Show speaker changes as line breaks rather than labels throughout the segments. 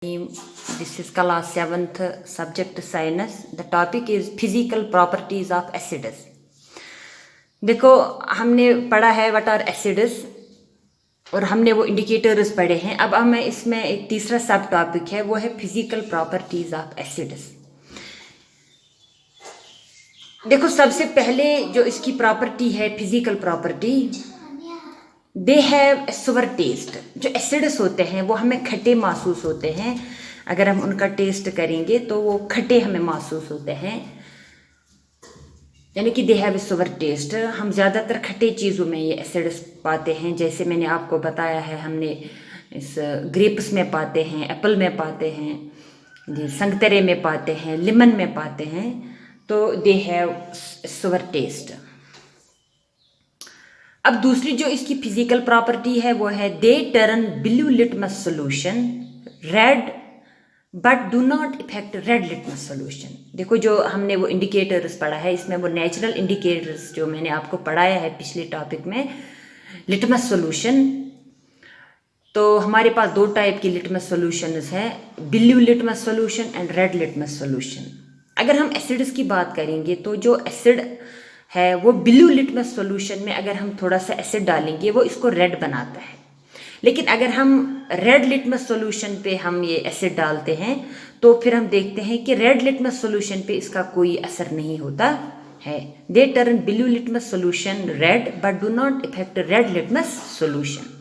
This is class 7th subject science. The topic is physical properties of acids. देखो हमने पढ़ा है what are acids और हमने वो इंडिकेटर्स पढ़े हैं. अब हमें इसमें एक तीसरा सब टॉपिक है, वो है फिजिकल प्रॉपर्टीज ऑफ एसिड्स. देखो सबसे पहले जो इसकी प्रॉपर्टी है, फिजिकल प्रॉपर्टी, दे हैव सुअर टेस्ट. जो एसिड्स होते हैं वो हमें खट्टे महसूस होते हैं. अगर हम उनका टेस्ट करेंगे तो वो खट्टे हमें महसूस होते हैं, यानी कि दे हैव सुअर टेस्ट. हम ज़्यादातर खट्टे चीज़ों में ये एसिड्स पाते हैं. जैसे मैंने आपको बताया है, हमने इस ग्रेप्स में पाते हैं, एप्पल में पाते हैं, संतरे में पाते हैं, लेमन में पाते हैं. तो दे हैव सुअर टेस्ट. अब दूसरी जो इसकी फिजिकल प्रॉपर्टी है वो है they turn blue litmus solution red but do not effect red litmus solution. देखो जो हमने वो इंडिकेटर्स पढ़ा है, इसमें वो नेचुरल इंडिकेटर्स जो मैंने आपको पढ़ाया है पिछले टॉपिक में, लिटमस सोल्यूशन. तो हमारे पास दो टाइप की लिटमस सोल्यूशंस हैं, blue litmus solution and red litmus solution. अगर हम एसिड्स की बात करेंगे तो जो एसिड है वो ब्लू लिटमस सॉल्यूशन में अगर हम थोड़ा सा एसिड डालेंगे वो इसको रेड बनाता है. लेकिन अगर हम रेड लिटमस सॉल्यूशन पे हम ये एसिड डालते हैं तो फिर हम देखते हैं कि रेड लिटमस सॉल्यूशन पे इसका कोई असर नहीं होता है. They turn blue litmus solution red but do not effect red litmus solution.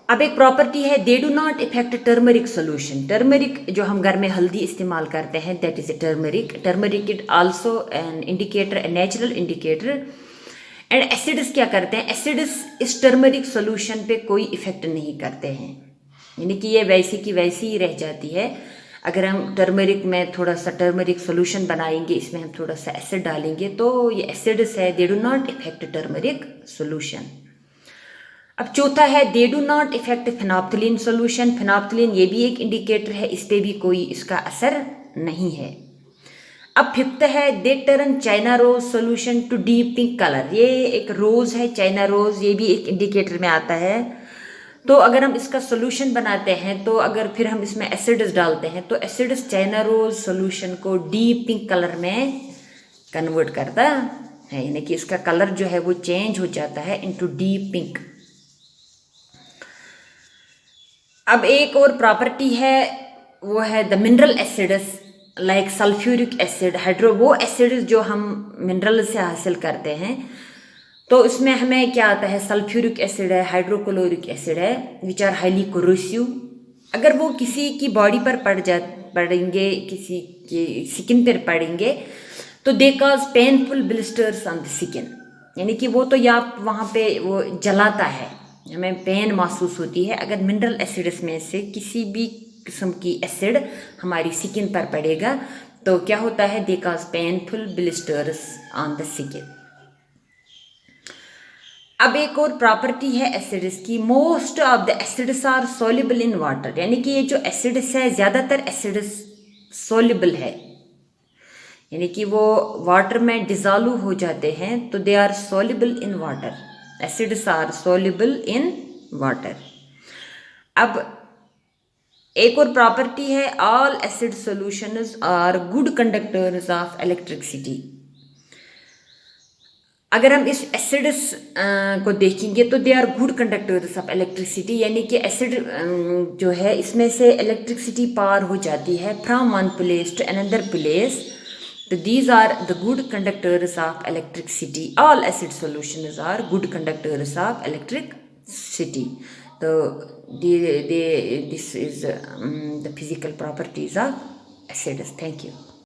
अब एक प्रॉपर्टी है they do not effect turmeric solution. Turmeric जो हम घर में हल्दी इस्तेमाल करते हैं, that is a turmeric. Turmeric it also an indicator, a natural indicator. And acids क्या करते हैं, एसिड्स इस टर्मरिक सोल्यूशन पे कोई इफेक्ट नहीं करते हैं, यानी कि ये वैसी की वैसी ही रह जाती है. अगर हम टर्मरिक में थोड़ा सा टर्मरिक सोल्यूशन बनाएंगे, इसमें हम थोड़ा सा एसिड डालेंगे तो ये एसिड्स है, they do not effect turmeric solution. अब चौथा है they do not effect phenolphthalein solution. Phenolphthalein ये भी एक इंडिकेटर है, इस पे भी कोई इसका असर नहीं है. अब फिफ्थ है they turn china rose solution to deep pink colour. ये एक रोज है, चाइना रोज, ये भी एक इंडिकेटर में आता है. तो अगर हम इसका सोल्यूशन बनाते हैं तो अगर फिर हम इसमें एसिड्स डालते हैं तो एसिड्स चाइना रोज सोल्यूशन को डीप पिंक कलर में कन्वर्ट करता है, यानी कि इसका कलर जो है वो चेंज हो जाता है इनटू डीप पिंक. अब एक और प्रॉपर्टी है, वो है the mineral acids like sulphuric acid, hydro, वो एसिड्स जो हम मिनरल से हासिल करते हैं. तो इसमें हमें क्या आता है, सल्फ्यूरिक एसिड है, हाइड्रोक्लोरिक एसिड है, विच आर हाईली कोरोसिव. अगर वो किसी की बॉडी पर पड़ेंगे, किसी की स्किन पर पड़ेंगे तो दे cause painful blisters on the skin, यानी कि वो तो या वहाँ पे वो जलाता है, हमें पेन महसूस होती है. अगर मिनरल एसिड्स में से किसी भी किस्म की एसिड हमारी स्किन पर पड़ेगा तो क्या होता है, they cause painful blisters on the skin. अब एक और प्रॉपर्टी है एसिड्स की, most of the acids are soluble in water. यानी कि ये जो एसिड्स है, ज़्यादातर एसिड्स सोल्यूबल है, यानी कि वो वाटर में डिजॉल्व हो जाते हैं, तो they are soluble in water. Acids are soluble in water. अब एक और प्रॉपर्टी है all acid solutions are good conductors of electricity. अगर हम इस एसिड्स को देखेंगे तो they are good conductors of electricity, यानी कि एसिड जो है इसमें से इलेक्ट्रिसिटी पार हो जाती है from one place to another place. So these are the good conductors of electricity. All acid solutions are good conductors of electricity. So this is the physical properties of acids. Thank you.